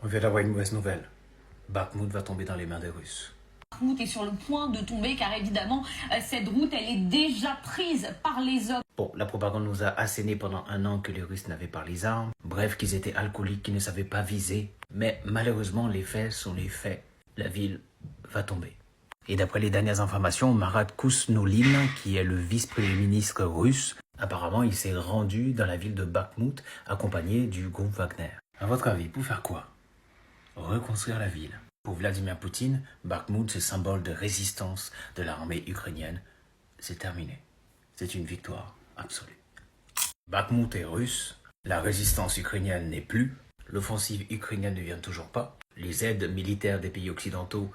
On vient d'avoir une mauvaise nouvelle. Bakhmout va tomber dans les mains des Russes. Bakhmout est sur le point de tomber car évidemment cette route elle est déjà prise par les hommes. Bon, la propagande nous a asséné pendant 1 an que les Russes n'avaient pas les armes, bref qu'ils étaient alcooliques, qu'ils ne savaient pas viser. Mais malheureusement les faits sont les faits. La ville va tomber. Et d'après les dernières informations, Marat Kousnolin, qui est le vice-premier ministre russe, apparemment il s'est rendu dans la ville de Bakhmout accompagné du groupe Wagner. À votre avis, pour faire quoi? Reconstruire la ville. Pour Vladimir Poutine, Bakhmout, ce symbole de résistance de l'armée ukrainienne, c'est terminé. C'est une victoire absolue. Bakhmout est russe, la résistance ukrainienne n'est plus, l'offensive ukrainienne ne vient toujours pas, les aides militaires des pays occidentaux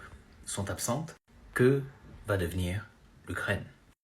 sont absentes. Que va devenir l'Ukraine?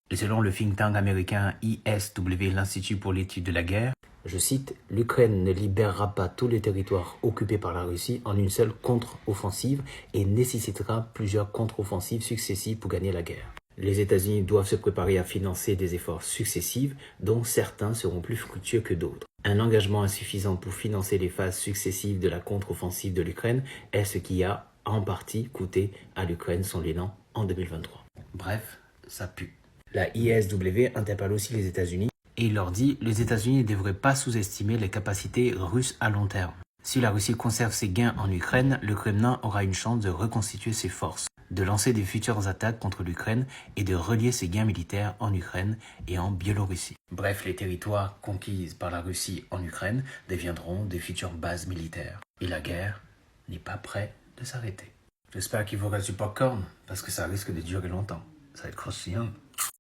Et selon le think tank américain ISW, l'Institut pour l'étude de la guerre, je cite, « L'Ukraine ne libérera pas tous les territoires occupés par la Russie en une seule contre-offensive et nécessitera plusieurs contre-offensives successives pour gagner la guerre. Les États-Unis doivent se préparer à financer des efforts successifs dont certains seront plus fructueux que d'autres. Un engagement insuffisant pour financer les phases successives de la contre-offensive de l'Ukraine est ce qui a en partie coûté à l'Ukraine son élan en 2023. » Bref, ça pue. La ISW interpelle aussi les États-Unis et il leur dit « Les États-Unis ne devraient pas sous-estimer les capacités russes à long terme. Si la Russie conserve ses gains en Ukraine, le Kremlin aura une chance de reconstituer ses forces, de lancer des futures attaques contre l'Ukraine et de relier ses gains militaires en Ukraine et en Biélorussie. » Bref, les territoires conquis par la Russie en Ukraine deviendront des futures bases militaires. Et la guerre n'est pas prête de s'arrêter. J'espère qu'il vous reste du popcorn, parce que ça risque de durer longtemps. Ça va être croustillant.